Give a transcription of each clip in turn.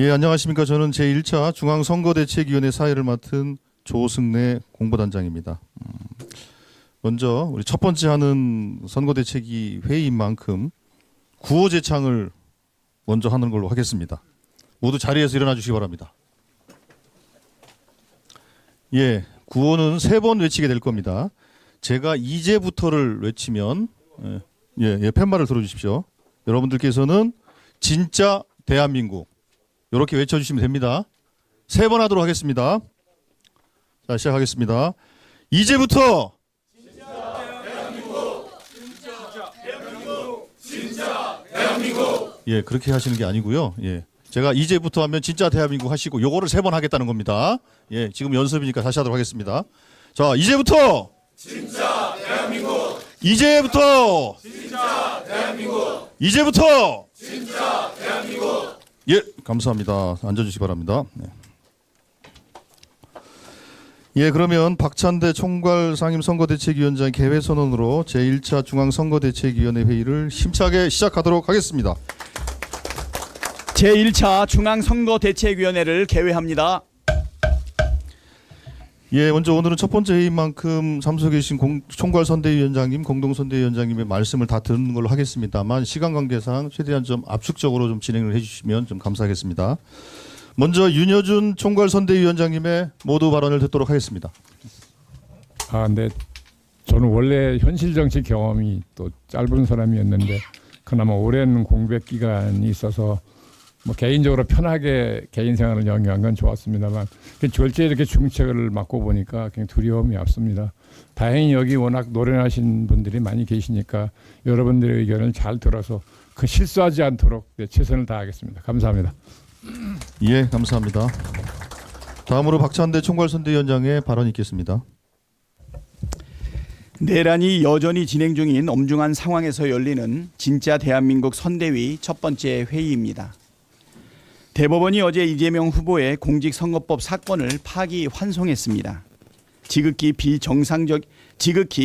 예, 안녕하십니까. 저는 제1차 중앙선거대책위원회 사회를 맡은 조승래 공보단장입니다. 먼저 우리 첫 번째 하는 선거대책위 회의인 만큼 구호 제창을 먼저 하는 걸로 하겠습니다. 모두 자리에서 일어나 주시기 바랍니다. 예, 구호는 3번 외치게 될 겁니다. 제가 이제부터를 외치면 팻말을 들어주십시오. 여러분들께서는 진짜 대한민국 이렇게 외쳐주시면 됩니다. 3번 하도록 하겠습니다. 자, 시작하겠습니다. 이제부터 진짜 대한민국, 진짜 대한민국, 진짜 대한민국. 예, 그렇게 하시는 게 아니고요. 예, 제가 이제부터 하면 진짜 대한민국 하시고 요거를 3번 하겠다는 겁니다. 예, 지금 연습이니까 다시 하도록 하겠습니다. 자, 이제부터 진짜 대한민국. 이제부터 진짜 대한민국. 이제부터 진짜 대한민국. 예, 감사합니다. 앉아주시기 바랍니다. 네. 예, 그러면 박찬대 총괄 상임선거대책위원장 개회선언으로 제1차 중앙선거대책위원회 회의를 심차게 시작하도록 하겠습니다. 제1차 중앙선거대책위원회를 개회합니다. 예, 먼저 오늘은 첫 번째 회의인 만큼 참석해 주신 총괄선대위원장님, 공동선대위원장님의 말씀을 다 듣는 걸로 하겠습니다만 시간 관계상 최대한 좀 압축적으로 좀 진행을 해주시면 좀 감사하겠습니다. 먼저 윤여준 총괄선대위원장님의 모두 발언을 듣도록 하겠습니다. 네. 저는 원래 현실 정치 경험이 또 짧은 사람이었는데 그나마 오랜 공백 기간이 있어서 뭐 개인적으로 편하게 개인 생활을 영위한 건 좋았습니다만 절제 이렇게 중책을 맡고 보니까 그냥 두려움이 앞섭니다. 다행히 여기 워낙 노련하신 분들이 많이 계시니까 여러분들의 의견을 잘 들어서 실수하지 않도록 최선을 다하겠습니다. 감사합니다. 예, 감사합니다. 다음으로 박찬대 총괄선대위원장의 발언이 있겠습니다. 내란이 여전히 진행 중인 엄중한 상황에서 열리는 진짜 대한민국 선대위 첫 번째 회의입니다. 대법원이 어제 이재명 후보의 공직선거법 사건을 파기환송했습니다. 지극히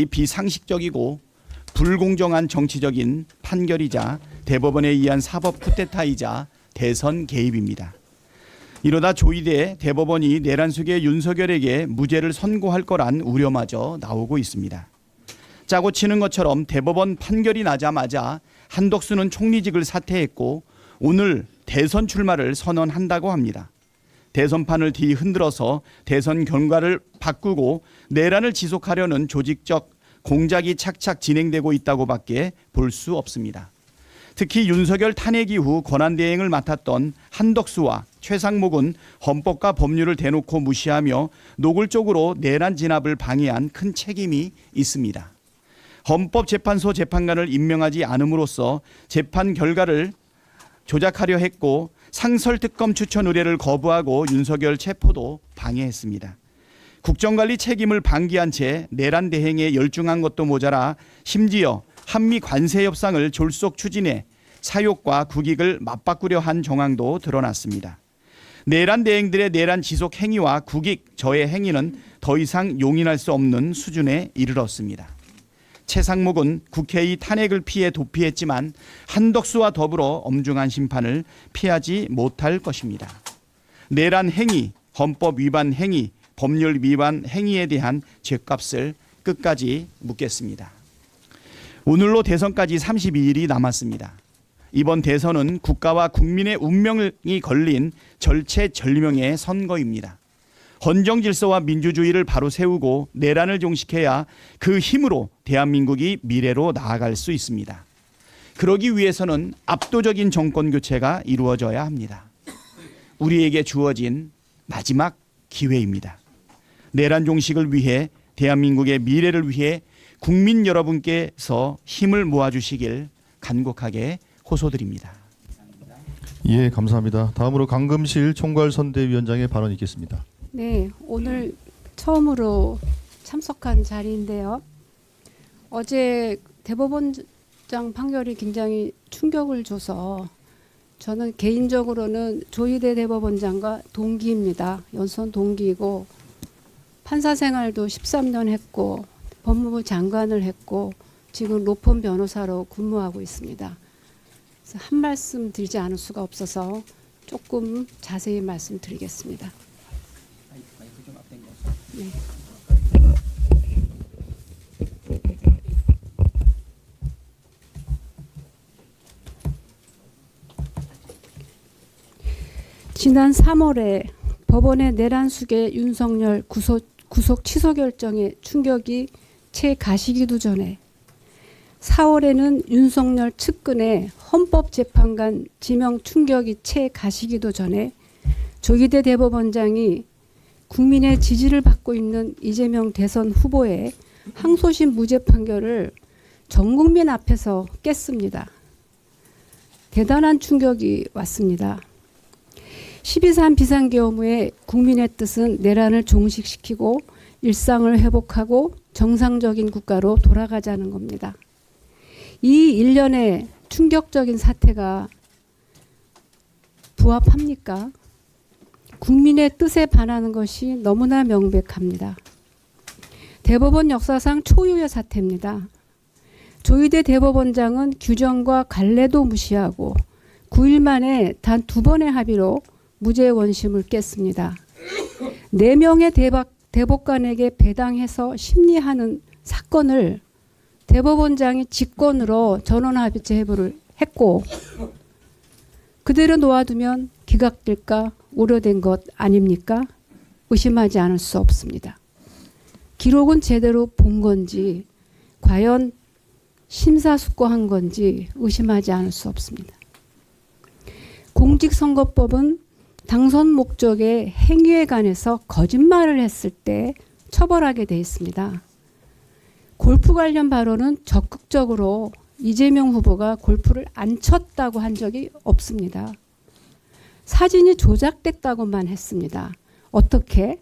비상식적이고 불공정한 정치적인 판결이자 대법원에 의한 사법 쿠데타이자 대선 개입입니다. 이러다 조이대 대법원이 내란 속의 윤석열에게 무죄를 선고할 거란 우려마저 나오고 있습니다. 짜고 치는 것처럼 대법원 판결이 나자마자 한덕수는 총리직을 사퇴했고 오늘 대선 출마를 선언한다고 합니다. 대선판을 뒤흔들어서 대선 결과를 바꾸고 내란을 지속하려는 조직적 공작이 착착 진행되고 있다고밖에 볼 수 없습니다. 특히 윤석열 탄핵 이후 권한대행을 맡았던 한덕수와 최상목은 헌법과 법률을 대놓고 무시하며 노골적으로 내란 진압을 방해한 큰 책임이 있습니다. 헌법재판소 재판관을 임명하지 않음으로써 재판 결과를 조작하려 했고 상설특검 추천 의뢰를 거부하고 윤석열 체포도 방해했습니다. 국정관리 책임을 방기한 채 내란 대행에 열중한 것도 모자라 심지어 한미 관세 협상을 졸속 추진해 사욕과 국익을 맞바꾸려 한 정황도 드러났습니다. 내란 대행들의 내란 지속 행위와 국익 저해 행위는 더 이상 용인할 수 없는 수준에 이르렀습니다. 최상목은 국회의 탄핵을 피해 도피했지만 한덕수와 더불어 엄중한 심판을 피하지 못할 것입니다. 내란 행위, 헌법 위반 행위, 법률 위반 행위에 대한 죗값을 끝까지 묻겠습니다. 오늘로 대선까지 32일이 남았습니다. 이번 대선은 국가와 국민의 운명이 걸린 절체절명의 선거입니다. 헌정 질서와 민주주의를 바로 세우고 내란을 종식해야 그 힘으로 대한민국이 미래로 나아갈 수 있습니다. 그러기 위해서는 압도적인 정권 교체가 이루어져야 합니다. 우리에게 주어진 마지막 기회입니다. 내란 종식을 위해 대한민국의 미래를 위해 국민 여러분께서 힘을 모아주시길 간곡하게 호소드립니다. 예, 감사합니다. 다음으로 강금실 총괄선대위원장의 발언이 있겠습니다. 네, 오늘 처음으로 참석한 자리인데요. 어제 대법원장 판결이 굉장히 충격을 줘서 저는 개인적으로는 조희대 대법원장과 동기입니다. 연선 동기이고 판사 생활도 13년 했고 법무부 장관을 했고 지금 로펌 변호사로 근무하고 있습니다. 그래서 한 말씀 드리지 않을 수가 없어서 조금 자세히 말씀드리겠습니다. 네. 지난 3월에 법원의 내란숙의 윤석열 구속 취소 결정에 충격이 채 가시기도 전에 4월에는 윤석열 측근의 헌법재판관 지명 충격이 채 가시기도 전에 조희대 대법원장이 국민의 지지를 받고 있는 이재명 대선 후보의 항소심 무죄 판결을 전 국민 앞에서 깼습니다. 대단한 충격이 왔습니다. 12.3 비상계엄 후에 국민의 뜻은 내란을 종식시키고 일상을 회복하고 정상적인 국가로 돌아가자는 겁니다. 이 일련의 충격적인 사태가 부합합니까? 국민의 뜻에 반하는 것이 너무나 명백합니다. 대법원 역사상 초유의 사태입니다. 조희대 대법원장은 규정과 관례도 무시하고 9일 만에 단 2번의 합의로 무죄 원심을 깼습니다. 4명의 대법관에게 배당해서 심리하는 사건을 대법원장이 직권으로 전원합의체 해부를 했고 그대로 놓아두면 기각될까 우려된 것 아닙니까? 의심하지 않을 수 없습니다. 기록은 제대로 본 건지 과연 심사숙고한 건지 의심하지 않을 수 없습니다. 공직선거법은 당선 목적의 행위에 관해서 거짓말을 했을 때 처벌하게 돼 있습니다. 골프 관련 발언은 적극적으로 이재명 후보가 골프를 안 쳤다고 한 적이 없습니다. 사진이 조작됐다고만 했습니다. 어떻게?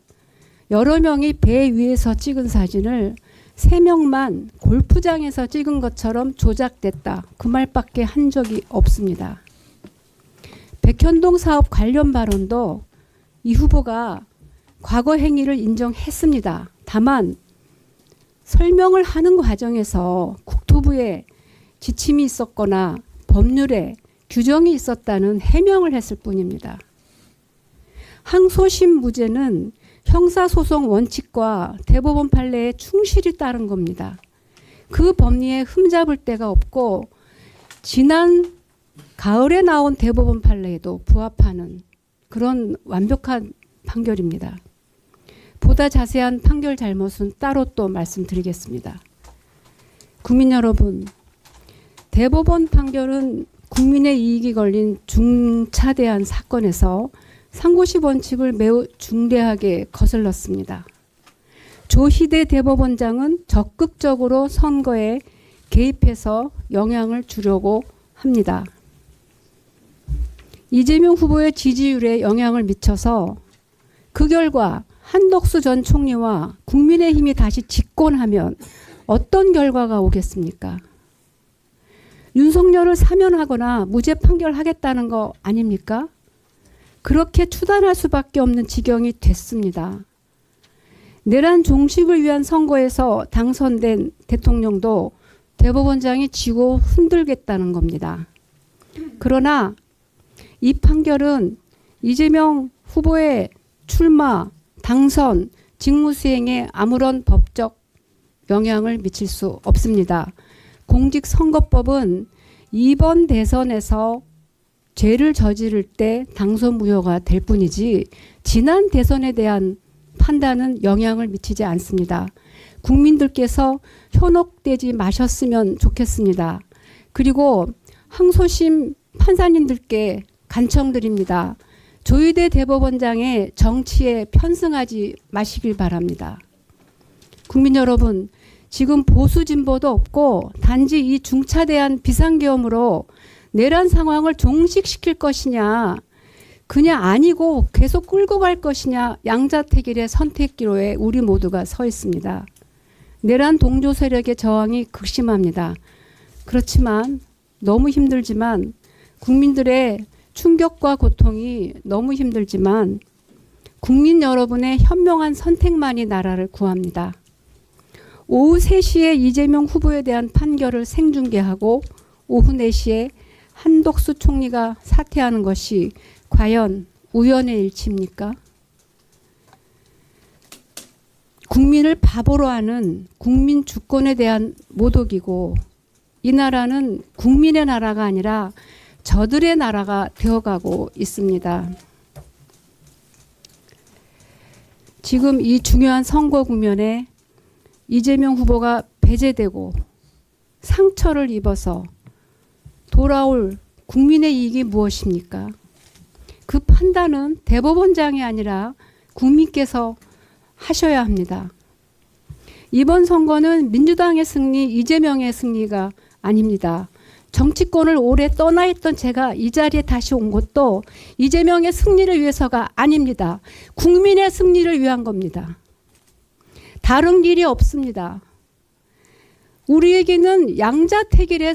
여러 명이 배 위에서 찍은 사진을 3명만 골프장에서 찍은 것처럼 조작됐다. 그 말밖에 한 적이 없습니다. 백현동 사업 관련 발언도 이 후보가 과거 행위를 인정했습니다. 다만 설명을 하는 과정에서 국토부에 지침이 있었거나 법률에 규정이 있었다는 해명을 했을 뿐입니다. 항소심 무죄는 형사소송 원칙과 대법원 판례에 충실히 따른 겁니다. 그 법리에 흠잡을 데가 없고 지난 가을에 나온 대법원 판례에도 부합하는 그런 완벽한 판결입니다. 보다 자세한 판결 잘못은 따로 또 말씀드리겠습니다. 국민 여러분, 대법원 판결은 국민의 이익이 걸린 중차대한 사건에서 상고시 원칙을 매우 중대하게 거슬렀습니다. 조희대 대법원장은 적극적으로 선거에 개입해서 영향을 주려고 합니다. 이재명 후보의 지지율에 영향을 미쳐서 그 결과 한덕수 전 총리와 국민의힘이 다시 집권하면 어떤 결과가 오겠습니까? 윤석열을 사면하거나 무죄 판결하겠다는 거 아닙니까? 그렇게 추단할 수밖에 없는 지경이 됐습니다. 내란 종식을 위한 선거에서 당선된 대통령도 대법원장이 지고 흔들겠다는 겁니다. 그러나 이 판결은 이재명 후보의 출마, 당선, 직무수행에 아무런 법적 영향을 미칠 수 없습니다. 공직선거법은 이번 대선에서 죄를 저지를 때 당선 무효가 될 뿐이지 지난 대선에 대한 판단은 영향을 미치지 않습니다. 국민들께서 현혹되지 마셨으면 좋겠습니다. 그리고 항소심 판사님들께 간청드립니다. 조희대 대법원장의 정치에 편승하지 마시길 바랍니다. 국민 여러분, 지금 보수 진보도 없고 단지 이 중차대한 비상계엄으로 내란 상황을 종식시킬 것이냐, 그냥 아니고 계속 끌고 갈 것이냐, 양자택일의 선택기로에 우리 모두가 서 있습니다. 내란 동조 세력의 저항이 극심합니다. 그렇지만 너무 힘들지만 국민들의 충격과 고통이 너무 힘들지만 국민 여러분의 현명한 선택만이 나라를 구합니다. 오후 3시에 이재명 후보에 대한 판결을 생중계하고 오후 4시에 한덕수 총리가 사퇴하는 것이 과연 과연 우연의 일치입니까? 국민을 바보로 하는 국민 주권에 대한 모독이고, 이 나라는 국민의 나라가 아니라 저들의 나라가 되어가고 있습니다. 지금 이 중요한 선거 국면에 이재명 후보가 배제되고 상처를 입어서 돌아올 국민의 이익이 무엇입니까? 그 판단은 대법원장이 아니라 국민께서 하셔야 합니다. 이번 선거는 민주당의 승리, 이재명의 승리가 아닙니다. 정치권을 오래 떠나 있던 제가 이 자리에 다시 온 것도 이재명의 승리를 위해서가 아닙니다. 국민의 승리를 위한 겁니다. 다른 길이 없습니다. 우리에게는 양자택일의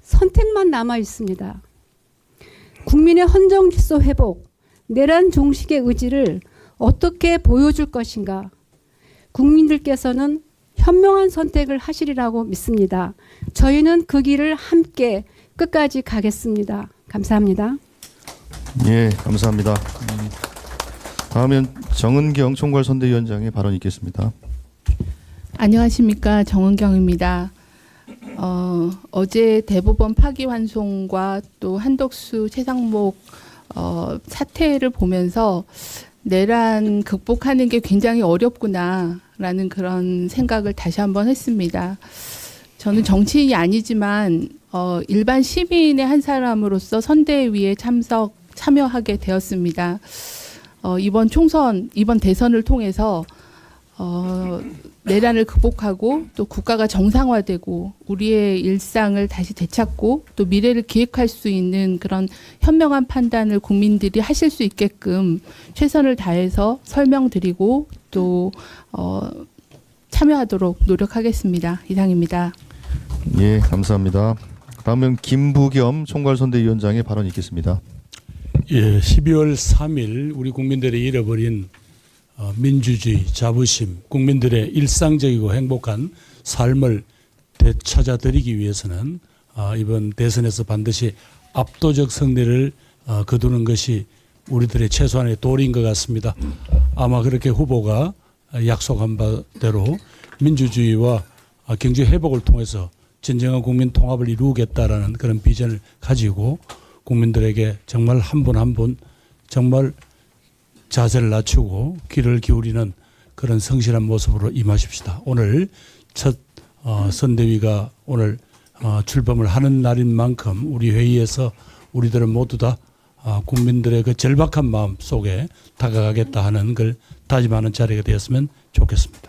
선택만 남아 있습니다. 국민의 헌정질서 회복, 내란 종식의 의지를 어떻게 보여줄 것인가? 국민들께서는 현명한 선택을 하시리라고 믿습니다. 저희는 그 길을 함께 끝까지 가겠습니다. 감사합니다. 예, 감사합니다. 다음엔 정은경 총괄선대위원장의 발언이 있겠습니다. 안녕하십니까, 정은경입니다. 어제 대법원 파기환송과 또 한덕수 최상목 사태를 보면서 내란 극복하는 게 굉장히 어렵구나라는 그런 생각을 다시 한번 했습니다. 저는 정치인이 아니지만 일반 시민의 한 사람으로서 선대위에 참여하게 되었습니다. 이번 총선, 이번 대선을 통해서 내란을 극복하고 또 국가가 정상화되고 우리의 일상을 다시 되찾고 또 미래를 기획할 수 있는 그런 현명한 판단을 국민들이 하실 수 있게끔 최선을 다해서 설명드리고 또 참여하도록 노력하겠습니다. 이상입니다. 예, 감사합니다. 다음은 김부겸 총괄선대위원장의 발언이 있겠습니다. 예, 12월 3일 우리 국민들이 잃어버린 민주주의, 자부심, 국민들의 일상적이고 행복한 삶을 되찾아드리기 위해서는 이번 대선에서 반드시 압도적 승리를 거두는 것이 우리들의 최소한의 도리인 것 같습니다. 아마 그렇게 후보가 약속한 바대로 민주주의와 경제 회복을 통해서 진정한 국민 통합을 이루겠다라는 그런 비전을 가지고 국민들에게 정말 한 분 한 분 정말 자세를 낮추고 귀를 기울이는 그런 성실한 모습으로 임하십시다. 오늘 첫 선대위가 오늘 출범을 하는 날인 만큼 우리 회의에서 우리들은 모두 다 국민들의 그 절박한 마음 속에 다가가겠다 하는 걸 다짐하는 자리가 되었으면 좋겠습니다.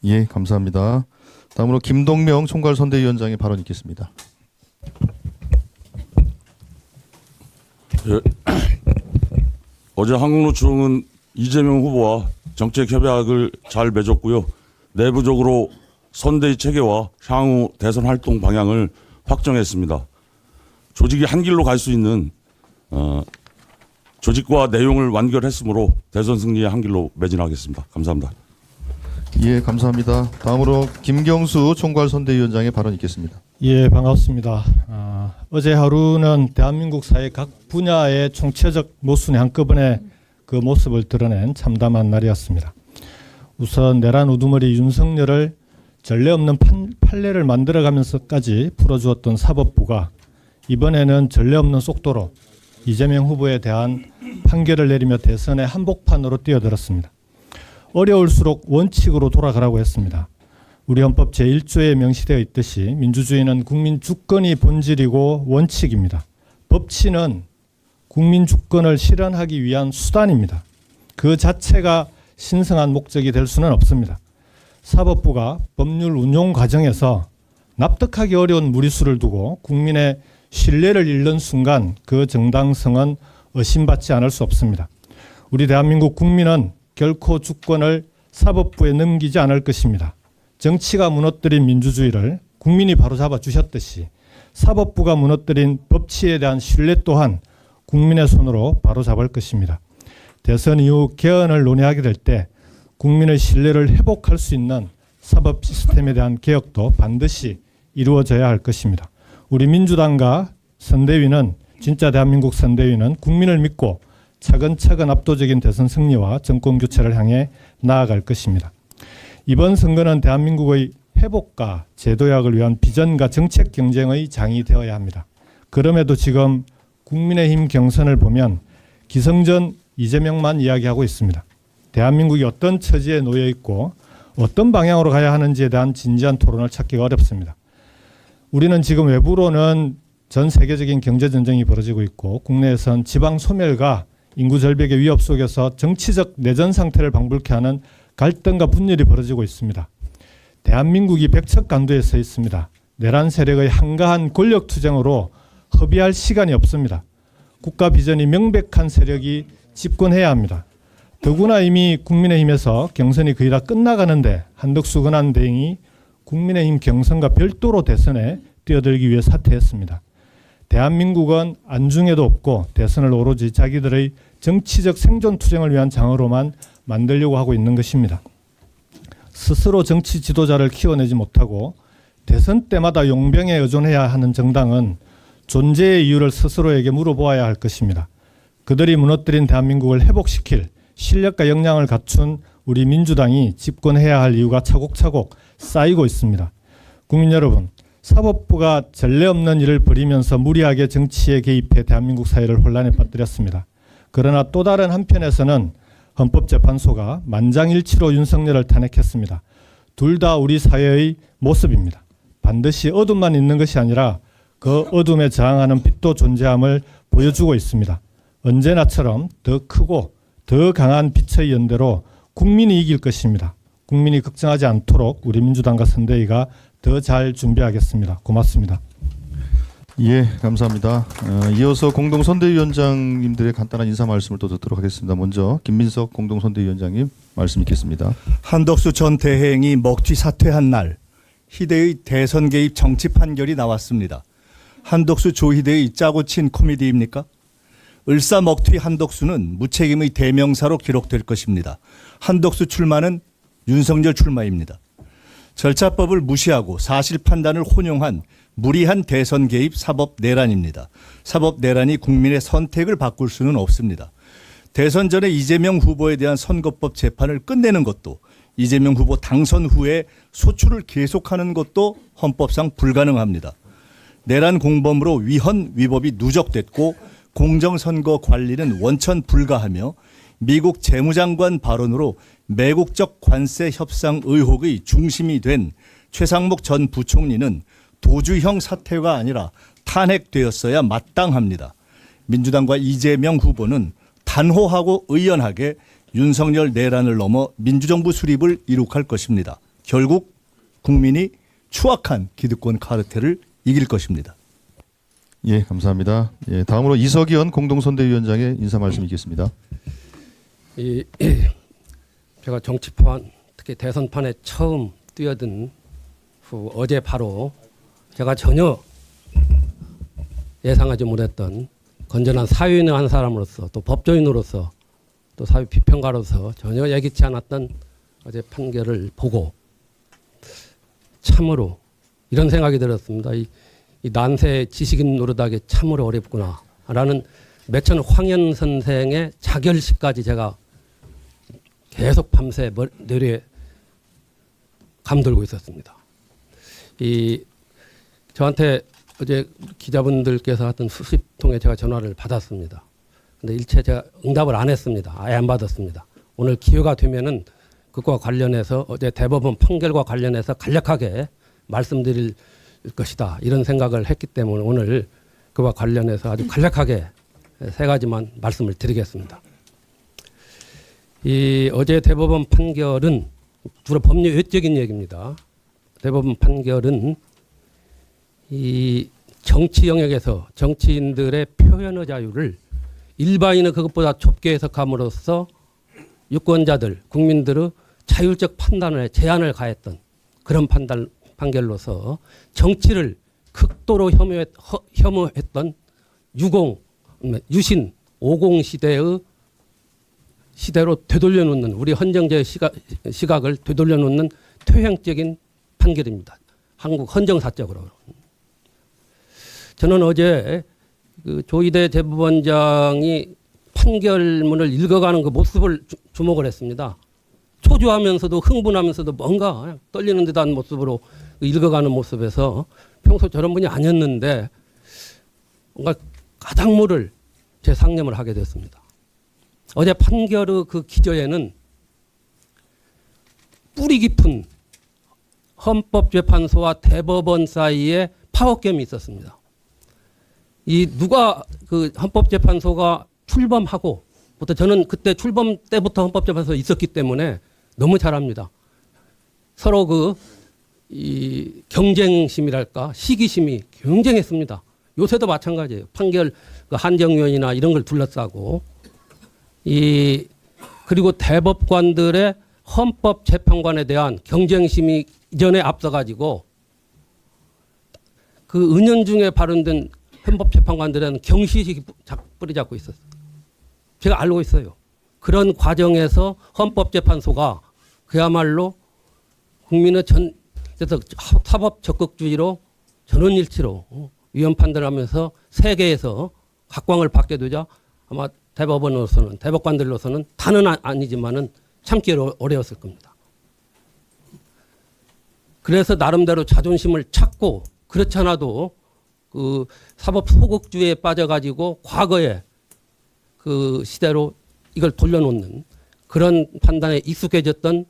예, 감사합니다. 다음으로 김동명 총괄선대위원장의 발언이 있겠습니다. 예. 어제 한국노총은 이재명 후보와 정책협약을 잘 맺었고요. 내부적으로 선대위 체계와 향후 대선 활동 방향을 확정했습니다. 조직이 한 길로 갈 수 있는 조직과 내용을 완결했으므로 대선 승리의 한 길로 매진하겠습니다. 감사합니다. 예, 감사합니다. 다음으로 김경수 총괄선대위원장의 발언이 있겠습니다. 예, 반갑습니다. 어제 하루는 대한민국 사회 각 분야의 총체적 모순의 한꺼번에 그 모습을 드러낸 참담한 날이었습니다. 우선 내란 우두머리 윤석열을 전례 없는 판례를 만들어가면서까지 풀어주었던 사법부가 이번에는 전례 없는 속도로 이재명 후보에 대한 판결을 내리며 대선의 한복판으로 뛰어들었습니다. 어려울수록 원칙으로 돌아가라고 했습니다. 우리 헌법 제1조에 명시되어 있듯이 민주주의는 국민 주권이 본질이고 원칙입니다. 법치는 국민 주권을 실현하기 위한 수단입니다. 그 자체가 신성한 목적이 될 수는 없습니다. 사법부가 법률 운용 과정에서 납득하기 어려운 무리수를 두고 국민의 신뢰를 잃는 순간 그 정당성은 의심받지 않을 수 없습니다. 우리 대한민국 국민은 결코 주권을 사법부에 넘기지 않을 것입니다. 정치가 무너뜨린 민주주의를 국민이 바로잡아 주셨듯이 사법부가 무너뜨린 법치에 대한 신뢰 또한 국민의 손으로 바로잡을 것입니다. 대선 이후 개헌을 논의하게 될 때 국민의 신뢰를 회복할 수 있는 사법 시스템에 대한 개혁도 반드시 이루어져야 할 것입니다. 우리 민주당과 선대위는 진짜 대한민국 선대위는 국민을 믿고 차근차근 압도적인 대선 승리와 정권 교체를 향해 나아갈 것입니다. 이번 선거는 대한민국의 회복과 제도약을 위한 비전과 정책 경쟁의 장이 되어야 합니다. 그럼에도 지금 국민의힘 경선을 보면 기성전 이재명만 이야기하고 있습니다. 대한민국이 어떤 처지에 놓여 있고 어떤 방향으로 가야 하는지에 대한 진지한 토론을 찾기가 어렵습니다. 우리는 지금 외부로는 전 세계적인 경제전쟁이 벌어지고 있고 국내에선 지방 소멸과 인구 절벽의 위협 속에서 정치적 내전 상태를 방불케 하는 갈등과 분열이 벌어지고 있습니다. 대한민국이 백척간두에 서 있습니다. 내란 세력의 한가한 권력 투쟁으로 허비할 시간이 없습니다. 국가 비전이 명백한 세력이 집권해야 합니다. 더구나 이미 국민의힘에서 경선이 거의 다 끝나가는데 한덕수 권한대행이 국민의힘 경선과 별도로 대선에 뛰어들기 위해 사퇴했습니다. 대한민국은 안중에도 없고 대선을 오로지 자기들의 정치적 생존 투쟁을 위한 장으로만 만들려고 하고 있는 것입니다. 스스로 정치 지도자를 키워내지 못하고 대선 때마다 용병에 의존해야 하는 정당은 존재의 이유를 스스로에게 물어보아야 할 것입니다. 그들이 무너뜨린 대한민국을 회복시킬 실력과 역량을 갖춘 우리 민주당이 집권해야 할 이유가 차곡차곡 쌓이고 있습니다. 국민 여러분, 사법부가 전례 없는 일을 벌이면서 무리하게 정치에 개입해 대한민국 사회를 혼란에 빠뜨렸습니다. 그러나 또 다른 한편에서는 헌법재판소가 만장일치로 윤석열을 탄핵했습니다. 둘 다 우리 사회의 모습입니다. 반드시 어둠만 있는 것이 아니라 그 어둠에 저항하는 빛도 존재함을 보여주고 있습니다. 언제나처럼 더 크고 더 강한 빛의 연대로 국민이 이길 것입니다. 국민이 걱정하지 않도록 우리 민주당과 선대위가 더 잘 준비하겠습니다. 고맙습니다. 예, 감사합니다. 이어서 공동선대위원장님들의 간단한 인사 말씀을 또 듣도록 하겠습니다. 먼저 김민석 공동선대위원장님 말씀 있겠습니다. 한덕수 전 대행이 먹튀 사퇴한 날 희대의 대선 개입 정치 판결이 나왔습니다. 한덕수 조희대의 짜고 친 코미디입니까? 을사먹튀 한덕수는 무책임의 대명사로 기록될 것입니다. 한덕수 출마는 윤석열 출마입니다. 절차법을 무시하고 사실 판단을 혼용한 무리한 대선 개입 사법 내란입니다. 사법 내란이 국민의 선택을 바꿀 수는 없습니다. 대선 전에 이재명 후보에 대한 선거법 재판을 끝내는 것도 이재명 후보 당선 후에 소출을 계속하는 것도 헌법상 불가능합니다. 내란 공범으로 위헌 위법이 누적됐고 공정선거 관리는 원천 불가하며 미국 재무장관 발언으로 매국적 관세 협상 의혹의 중심이 된 최상목 전 부총리는 도주형 사퇴가 아니라 탄핵되었어야 마땅합니다. 민주당과 이재명 후보는 단호하고 의연하게 윤석열 내란을 넘어 민주정부 수립을 이룩할 것입니다. 결국 국민이 추악한 기득권 카르텔을 이길 것입니다. 예, 감사합니다. 예, 다음으로 이석연 공동선대위원장의 인사 말씀 있겠습니다. 제가 정치판 특히 대선판에 처음 뛰어든 후 어제 바로 제가 전혀 예상하지 못했던 건전한 사회인의 한 사람으로서 또 법조인으로서 또 사회 비평가로서 전혀 예기치 않았던 어제 판결을 보고 참으로 이런 생각이 들었습니다. 이 난세 지식인 노릇하기 참으로 어렵구나라는 매천 황현 선생의 자결식까지 제가 계속 밤새 뇌리에 감돌고 있었습니다. 저한테 어제 기자분들께서 하던 수십 통에 제가 전화를 받았습니다. 근데 일체 제가 응답을 안 했습니다. 아예 안 받았습니다. 오늘 기회가 되면은 그것과 관련해서 어제 대법원 판결과 관련해서 간략하게 말씀드릴 것이다. 이런 생각을 했기 때문에 오늘 그와 관련해서 아주 간략하게 세 가지만 말씀을 드리겠습니다. 어제 대법원 판결은 주로 법률 외적인 얘기입니다. 대법원 판결은 이 정치 영역에서 정치인들의 표현의 자유를 일반인은 그것보다 좁게 해석함으로써 유권자들, 국민들의 자율적 판단에 제한을 가했던 그런 판결로서 정치를 극도로 혐오했던 유신 50 시대로 되돌려놓는 우리 헌정제의 시각을 되돌려놓는 퇴행적인 판결입니다. 한국 헌정사적으로. 저는 어제 그 조희대 대법원장이 판결문을 읽어가는 그 모습을 주목을 했습니다. 초조하면서도 흥분하면서도 뭔가 그냥 떨리는 듯한 모습으로 읽어가는 모습에서 평소 저런 분이 아니었는데 뭔가 가닥물을 제 상념을 하게 됐습니다. 어제 판결의 그 기저에는 뿌리 깊은 헌법재판소와 대법원 사이에 파워겜이 있었습니다. 이 누가 그 헌법재판소가 출범하고, 부터 저는 그때 출범 때부터 헌법재판소에 있었기 때문에 너무 잘 압니다. 서로 이 경쟁심이랄까, 시기심이 경쟁했습니다. 요새도 마찬가지예요. 판결 한정위원이나 이런 걸 둘러싸고, 그리고 대법관들의 헌법재판관에 대한 경쟁심이 이전에 앞서가지고 그 은연중에 발언된 헌법재판관들은 경시식이 뿌리 잡고 있었어요. 제가 알고 있어요. 그런 과정에서 헌법재판소가 그야말로 국민의 그래서 사법 적극주의로 전원일치로 위헌 판단하면서 세계에서 각광을 받게 되자 아마 대법원으로서는, 대법관들로서는 다는 아니지만은 참기 어려웠을 겁니다. 그래서 나름대로 자존심을 찾고, 그렇지 않아도 그 사법 소극주의에 빠져가지고 과거에 그 시대로 이걸 돌려놓는 그런 판단에 익숙해졌던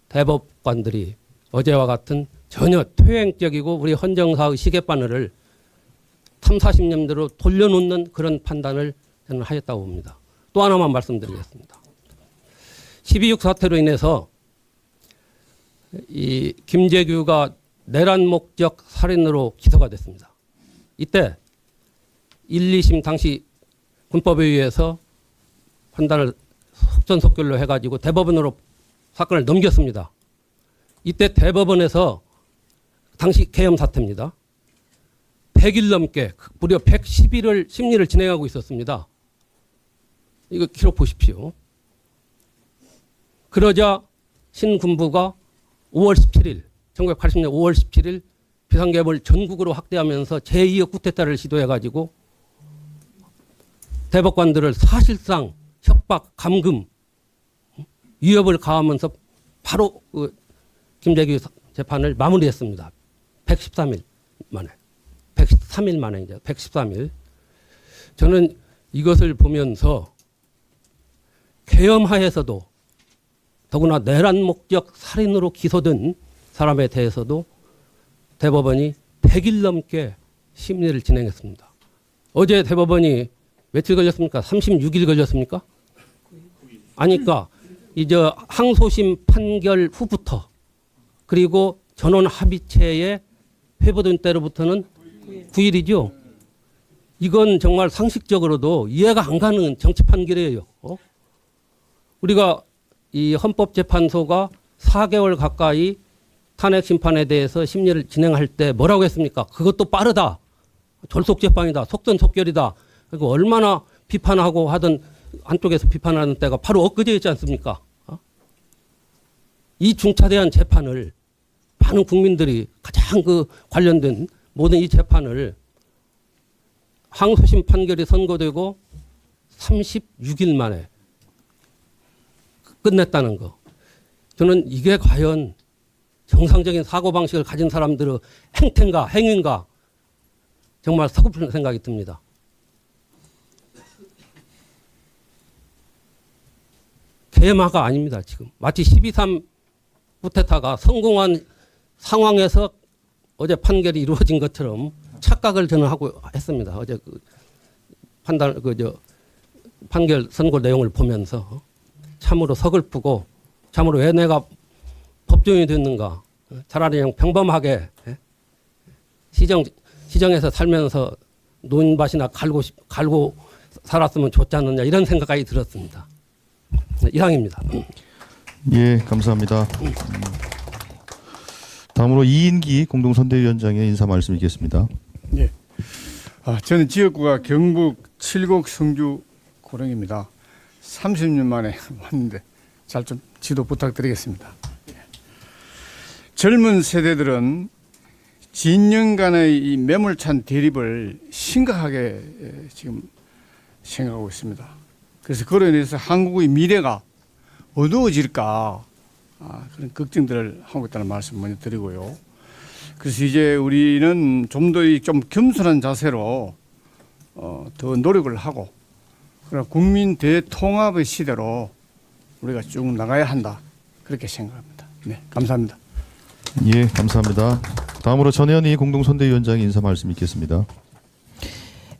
대법관들이 어제와 같은 전혀 퇴행적이고 우리 헌정사의 시계바늘을 30, 40년대로 돌려놓는 그런 판단을 저는 하였다고 봅니다. 또 하나만 말씀드리겠습니다. 12.6 사태로 인해서 이 김재규가 내란 목적 살인으로 기소가 됐습니다. 이때 1, 2심 당시 군법에 의해서 판단을 속전속결로 해가지고 대법원으로 사건을 넘겼습니다. 이때 대법원에서 당시 계엄 사태입니다. 100일 넘게 무려 110일을 심리를 진행하고 있었습니다. 이거 기록 보십시오. 그러자 신군부가 5월 17일, 1980년 5월 17일 비상계엄을 전국으로 확대하면서 제2의 쿠데타를 시도해가지고 대법관들을 사실상 협박, 감금, 위협을 가하면서 바로 그 김재규 재판을 마무리했습니다. 113일 만에. 103일 만에 이제 113일. 저는 이것을 보면서 계엄하에서도 더구나 내란 목적 살인으로 기소된 사람에 대해서도 대법원이 100일 넘게 심리를 진행했습니다. 어제 대법원이 며칠 걸렸습니까? 36일 걸렸습니까? 아니까 이제 항소심 판결 후부터, 그리고 전원 합의체에 회부된 때로부터는 9일이죠. 이건 정말 상식적으로도 이해가 안 가는 정치 판결이에요. 우리가 이 헌법재판소가 4개월 가까이 탄핵 심판에 대해서 심리를 진행할 때 뭐라고 했습니까? 그것도 빠르다. 졸속재판이다. 속전속결이다. 그리고 얼마나 비판하고 하던, 한쪽에서 비판하는 때가 바로 엊그제였지 않습니까? 이 중차대한 재판을 많은 국민들이 가장 그 관련된 모든 이 재판을 항소심 판결이 선고되고 36일 만에 끝냈다는 거. 저는 이게 과연 정상적인 사고방식을 가진 사람들의 행태인가 행위인가 정말 서글픈 생각이 듭니다. 계엄화가 아닙니다. 지금 마치 12.3 쿠데타가 성공한 상황에서 어제 판결이 이루어진 것처럼 착각을 저는 하고 했습니다. 어제 그 판결 선고 내용을 보면서 참으로 서글프고, 참으로 왜 내가 법정이 됐는가. 차라리 그냥 평범하게 시정에서 살면서 논밭이나 갈고 살았으면 좋지 않느냐, 이런 생각이 들었습니다. 이상입니다. 예, 감사합니다. 다음으로 이인기 공동선대위원장의 인사 말씀 있겠습니다. 예. 저는 지역구가 경북 칠곡 성주 고령입니다. 30년 만에 왔는데 잘 좀 지도 부탁드리겠습니다. 젊은 세대들은 진영간의 이 매몰찬 대립을 심각하게 지금 생각하고 있습니다. 그래서 그로 인해서 한국의 미래가 어두워질까 그런 걱정들을 하고 있다는 말씀 먼저 드리고요. 그래서 이제 우리는 좀 더 좀 겸손한 자세로 더 노력을 하고 그런 국민 대통합의 시대로 우리가 쭉 나가야 한다 그렇게 생각합니다. 네, 감사합니다. 예, 감사합니다. 다음으로 전혜연이 공동선대위원장의 인사 말씀 있겠습니다.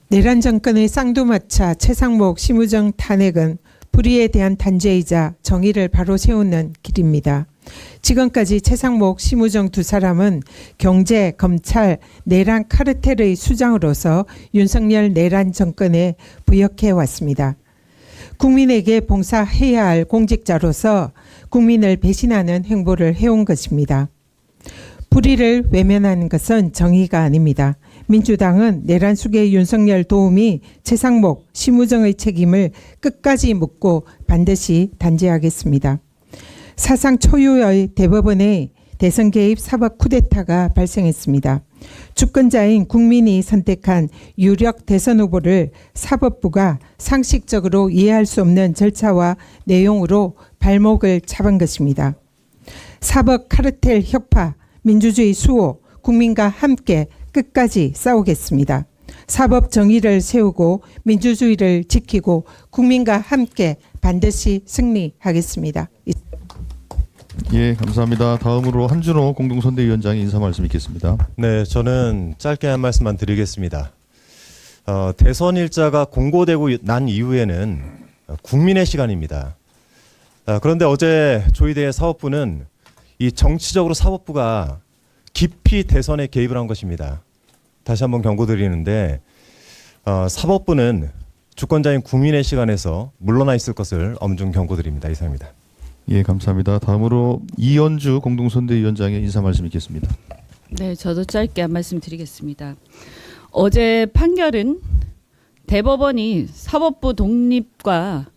내란 정권의 쌍두마차 최상목 심우정 탄핵은 불의에 대한 단죄이자 정의를 바로 세우는 길입니다. 지금까지 최상목, 심우정 두 사람은 경제, 검찰, 내란 카르텔의 수장으로서 윤석열 내란 정권에 부역해 왔습니다. 국민에게 봉사해야 할 공직자로서 국민을 배신하는 행보를 해온 것입니다. 불의를 외면하는 것은 정의가 아닙니다. 민주당은 내란 속의 윤석열 도우미 최상목, 심우정의 책임을 끝까지 묻고 반드시 단죄하겠습니다. 사상 초유의 대법원의 대선 개입 사법 쿠데타가 발생했습니다. 주권자인 국민이 선택한 유력 대선 후보를 사법부가 상식적으로 이해할 수 없는 절차와 내용으로 발목을 잡은 것입니다. 사법 카르텔 혁파, 민주주의 수호, 국민과 함께 끝까지 싸우겠습니다. 사법 정의를 세우고 민주주의를 지키고 국민과 함께 반드시 승리하겠습니다. 예, 감사합니다. 다음으로 한준호 공동선대위원장의 인사 말씀 있겠습니다. 네, 저는 짧게 한 말씀만 드리겠습니다. 대선 일자가 공고되고 난 이후에는 국민의 시간입니다. 그런데 어제 조희대 사법부는 이 정치적으로 사법부가 깊이 대선에 개입을 한 것입니다. 다시 한번 경고드리는데 사법부는 주권자인 국민의 시간에서 물러나 있을 것을 엄중 경고드립니다. 이상입니다. 예, 감사합니다. 다음으로 이현주 공동선대위원장의 인사 말씀 있겠습니다. 네, 저도 짧게 한 말씀 드리겠습니다. 어제 판결은 대법원이 사법부 독립과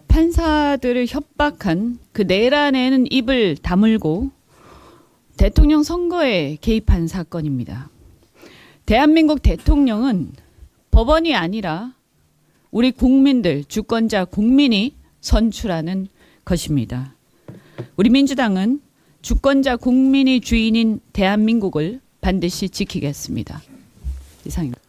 판사들을 협박한 그 내란에는 입을 다물고 대통령 선거에 개입한 사건입니다. 대한민국 대통령은 법원이 아니라 우리 국민들, 주권자 국민이 선출하는 것입니다. 우리 민주당은 주권자 국민이 주인인 대한민국을 반드시 지키겠습니다. 이상입니다.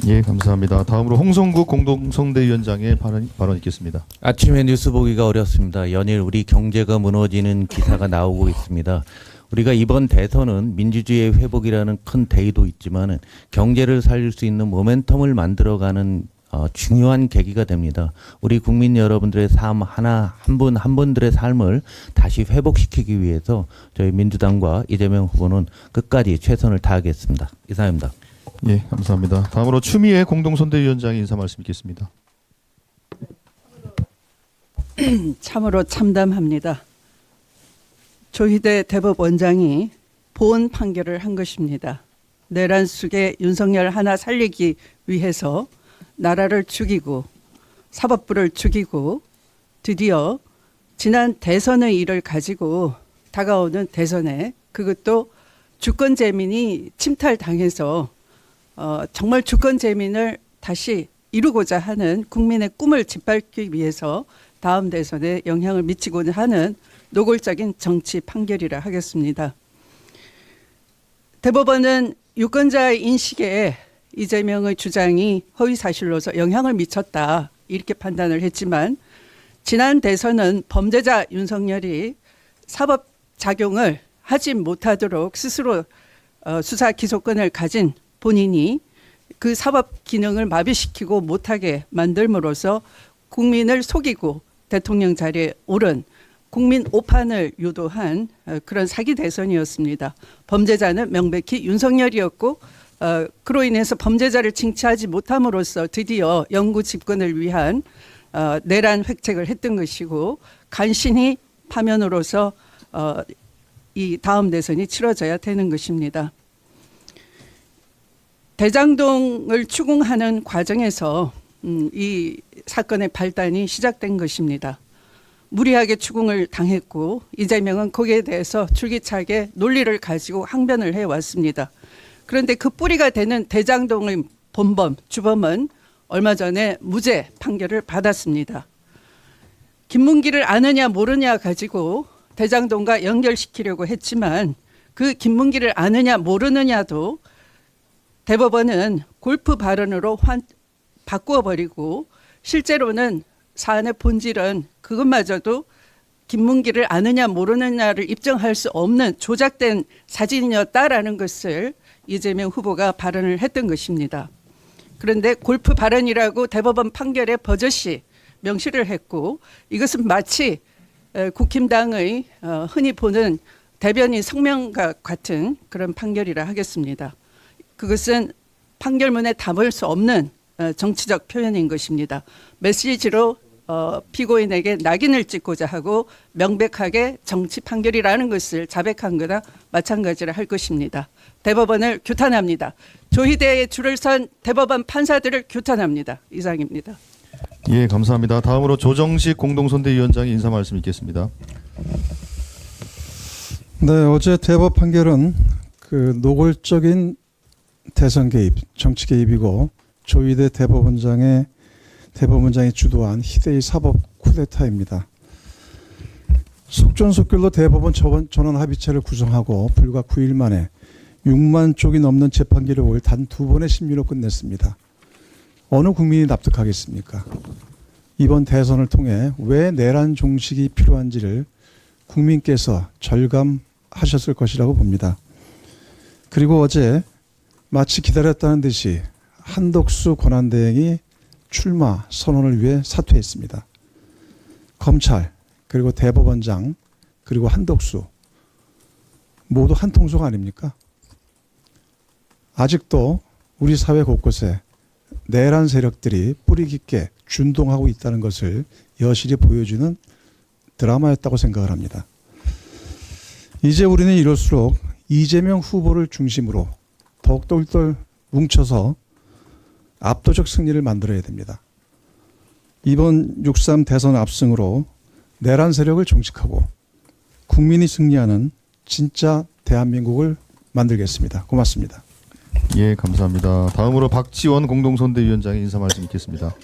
예, 감사합니다. 다음으로 홍성국 공동선대위원장의 발언 있겠습니다. 아침에 뉴스 보기가 어렵습니다. 연일 우리 경제가 무너지는 기사가 나오고 있습니다. 우리가 이번 대선은 민주주의의 회복이라는 큰 대의도 있지만 경제를 살릴 수 있는 모멘텀을 만들어가는 중요한 계기가 됩니다. 우리 국민 여러분들의 삶 한 분 한 분들의 삶을 다시 회복시키기 위해서 저희 민주당과 이재명 후보는 끝까지 최선을 다하겠습니다. 이상입니다. 예, 감사합니다. 다음으로 추미애 공동선대위원장의 인사 말씀 있겠습니다. 참으로 참담합니다. 조희대 대법원장이 보은 판결을 한 것입니다. 내란 속에 윤석열 하나 살리기 위해서 나라를 죽이고 사법부를 죽이고 드디어 지난 대선의 일을 가지고 다가오는 대선에 그것도 주권재민이 침탈당해서 정말 주권재민을 다시 이루고자 하는 국민의 꿈을 짓밟기 위해서 다음 대선에 영향을 미치고자 하는 노골적인 정치 판결이라 하겠습니다. 대법원은 유권자 인식에 이재명의 주장이 허위사실로서 영향을 미쳤다 이렇게 판단을 했지만 지난 대선은 범죄자 윤석열이 사법 작용을 하지 못하도록 스스로 수사 기소권을 가진 본인이 그 사법 기능을 마비시키고 못하게 만들므로써 국민을 속이고 대통령 자리에 오른 국민 오판을 유도한 그런 사기 대선이었습니다. 범죄자는 명백히 윤석열이었고 그로 인해서 범죄자를 징치하지 못함으로써 드디어 영구 집권을 위한 내란 획책을 했던 것이고 간신히 파면으로서 이 다음 대선이 치러져야 되는 것입니다. 대장동을 추궁하는 과정에서 이 사건의 발단이 시작된 것입니다. 무리하게 추궁을 당했고 이재명은 거기에 대해서 줄기차게 논리를 가지고 항변을 해왔습니다. 그런데 그 뿌리가 되는 대장동의 본범, 주범은 얼마 전에 무죄 판결을 받았습니다. 김문기를 아느냐 모르냐 가지고 대장동과 연결시키려고 했지만 그 김문기를 아느냐 모르느냐도 대법원은 골프 발언으로 바꾸어 버리고 실제로는 사안의 본질은 그것마저도 김문기를 아느냐 모르느냐를 입증할 수 없는 조작된 사진이었다라는 것을 이재명 후보가 발언을 했던 것입니다. 그런데 골프 발언이라고 대법원 판결에 버젓이 명시를 했고 이것은 마치 국힘당의 흔히 보는 대변인 성명과 같은 그런 판결이라 하겠습니다. 그것은 판결문에 담을 수 없는 정치적 표현인 것입니다. 메시지로 피고인에게 낙인을 찍고자 하고 명백하게 정치 판결이라는 것을 자백한 거나 마찬가지라 할 것입니다. 대법원을 규탄합니다. 조희대의 줄을 선 대법원 판사들을 규탄합니다. 이상입니다. 예, 감사합니다. 다음으로 조정식 공동선대위원장의 인사 말씀 있겠습니다. 네, 어제 대법 판결은 그 노골적인 대선 개입, 정치 개입이고 조희대 대법원장이 주도한 희대의 사법 쿠데타입니다. 속전속결로 대법원 전원 합의체를 구성하고 불과 9일 만에 6만 쪽이 넘는 재판 기록을 단 2번의 심리로 끝냈습니다. 어느 국민이 납득하겠습니까? 이번 대선을 통해 왜 내란 종식이 필요한지를 국민께서 절감하셨을 것이라고 봅니다. 그리고 어제 마치 기다렸다는 듯이 한덕수 권한대행이 출마 선언을 위해 사퇴했습니다. 검찰, 그리고 대법원장, 그리고 한덕수 모두 한 통속 아닙니까? 아직도 우리 사회 곳곳에 내란 세력들이 뿌리 깊게 준동하고 있다는 것을 여실히 보여주는 드라마였다고 생각을 합니다. 이제 우리는 이럴수록 이재명 후보를 중심으로 더욱 똘똘 뭉쳐서 압도적 승리를 만들어야 됩니다. 이번 6.3 대선 압승으로 내란 세력을 종식하고 국민이 승리하는 진짜 대한민국을 만들겠습니다. 고맙습니다. 예, 감사합니다. 다음으로 박지원 공동선대위원장의 인사 말씀 있겠습니다.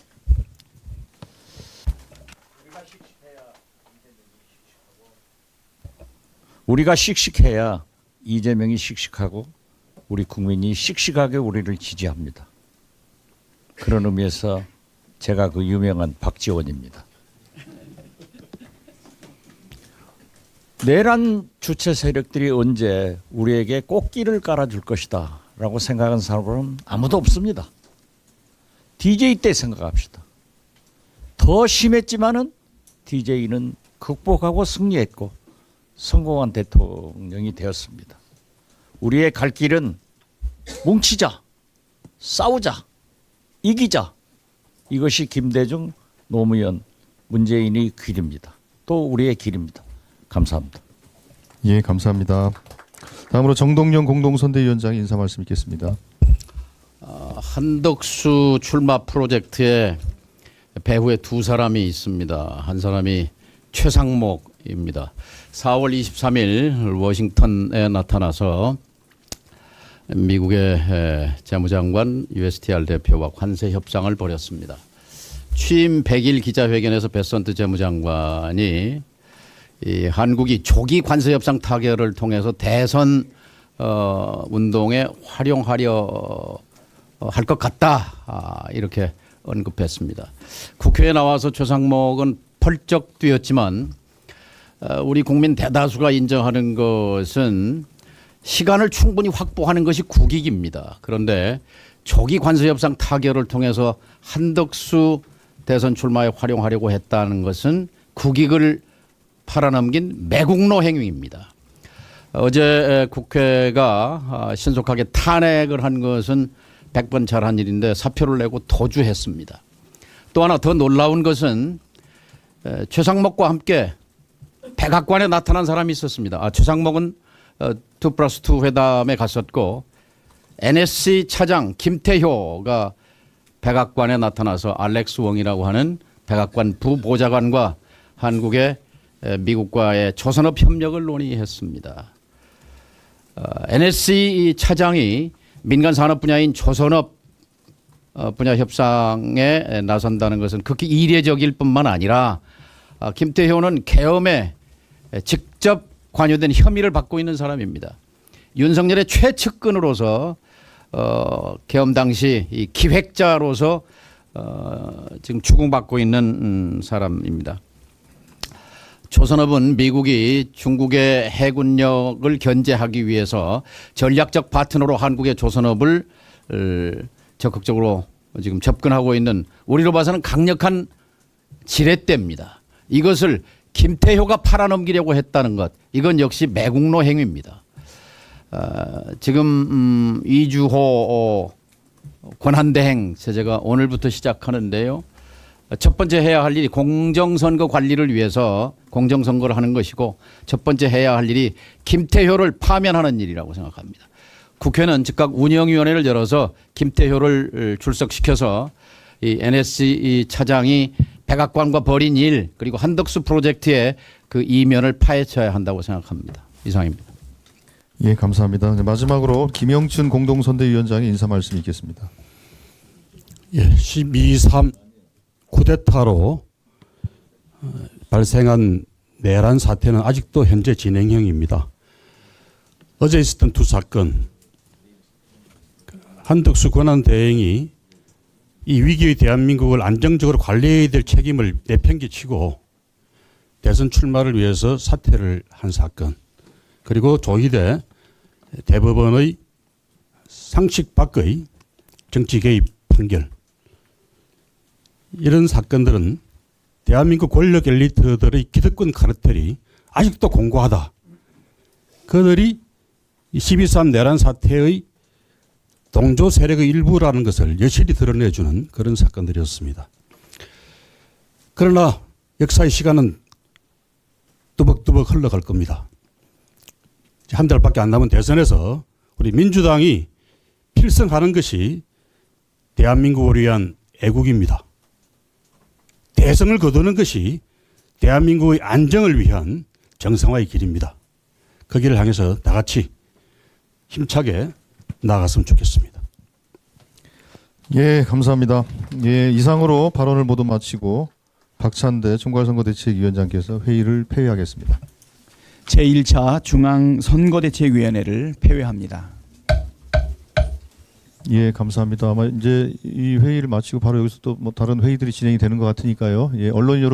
우리가 씩씩해야 이재명이 씩씩하고 우리 국민이 씩씩하게 우리를 지지합니다. 그런 의미에서 제가 그 유명한 박지원입니다. 내란 주체 세력들이 언제 우리에게 꽃길을 깔아줄 것이다 라고 생각하는 사람은 아무도 없습니다. DJ 때 생각합시다. 더 심했지만은 DJ는 극복하고 승리했고 성공한 대통령이 되었습니다. 우리의 갈 길은 뭉치자, 싸우자, 이기자. 이것이 김대중, 노무현, 문재인의 길입니다. 또 우리의 길입니다. 감사합니다. 예, 감사합니다. 다음으로 정동영 공동선대위원장의 인사 말씀 있겠습니다. 한덕수 출마 프로젝트에 배후에 두 사람이 있습니다. 한 사람이 최상목입니다. 4월 23일 워싱턴에 나타나서 미국의 재무장관 USTR 대표와 관세 협상을 벌였습니다. 취임 100일 기자회견에서 베선트 재무장관이 이 한국이 조기 관세 협상 타결을 통해서 대선 운동에 활용하려 할 것 같다 이렇게 언급했습니다. 국회에 나와서 최상목은 펄쩍 뛰었지만 우리 국민 대다수가 인정하는 것은 시간을 충분히 확보하는 것이 국익입니다. 그런데 조기 관세 협상 타결을 통해서 한덕수 대선 출마에 활용하려고 했다는 것은 국익을 팔아넘긴 매국노 행위입니다. 어제 국회가 신속하게 탄핵을 한 것은 100번 잘한 일인데 사표를 내고 도주했습니다. 또 하나 더 놀라운 것은 최상목과 함께 백악관에 나타난 사람이 있었습니다. 최상목은 2+2 회담에 갔었고 NSC 차장 김태효가 백악관에 나타나서 알렉스 웡이라고 하는 백악관 부보좌관과 한국의 미국과의 조선업 협력을 논의했습니다. NSC 차장이 민간 산업 분야인 조선업 분야 협상에 나선다는 것은 극히 이례적일 뿐만 아니라 김태효는 계엄에 직접 관여된 혐의를 받고 있는 사람입니다. 윤석열의 최측근으로서 계엄 당시 이 기획자로서 지금 추궁받고 있는 사람입니다. 조선업은 미국이 중국의 해군력을 견제하기 위해서 전략적 파트너로 한국의 조선업을 적극적으로 지금 접근하고 있는, 우리로 봐서는 강력한 지렛대입니다. 이것을 김태효가 팔아넘기려고 했다는 것, 이건 역시 매국노 행위입니다. 지금 이주호 권한대행 제재가 오늘부터 시작하는데요. 첫 번째 해야 할 일이 공정선거 관리를 위해서 공정선거를 하는 것이고, 첫 번째 해야 할 일이 김태효를 파면하는 일이라고 생각합니다. 국회는 즉각 운영위원회를 열어서 김태효를 출석시켜서 이 NSC 차장이 백악관과 벌인 일, 그리고 한덕수 프로젝트의 그 이면을 파헤쳐야 한다고 생각합니다. 이상입니다. 예, 감사합니다. 마지막으로 김영춘 공동선대위원장의 인사 말씀이 있겠습니다. 예, 12.3 쿠데타로 발생한 내란 사태는 아직도 현재 진행형입니다. 어제 있었던 두 사건, 한덕수 권한대행이 이 위기의 대한민국을 안정적으로 관리해야 될 책임을 내팽개치고 대선 출마를 위해서 사퇴를 한 사건, 그리고 조희대 대법원의 상식 밖의 정치 개입 판결, 이런 사건들은 대한민국 권력 엘리트들의 기득권 카르텔이 아직도 공고하다. 그들이 12.3 내란 사태의 동조 세력의 일부라는 것을 여실히 드러내주는 그런 사건들이었습니다. 그러나 역사의 시간은 뚜벅뚜벅 흘러갈 겁니다. 한 달밖에 안 남은 대선에서 우리 민주당이 필승하는 것이 대한민국을 위한 애국입니다. 대선을 거두는 것이 대한민국의 안정을 위한 정상화의 길입니다. 그 길을 향해서 다 같이 힘차게 나아갔으면 좋겠습니다. 예, 감사합니다. 예, 이상으로 발언을 모두 마치고 박찬대 총괄선거대책위원장께서 회의를 폐회하겠습니다. 제1차 중앙선거대책위원회를 폐회합니다. 예, 감사합니다. 아마 이제 이 회의를 마치고 바로 여기서 또 뭐 다른 회의들이 진행이 되는 것 같으니까요. 예, 언론 여러분.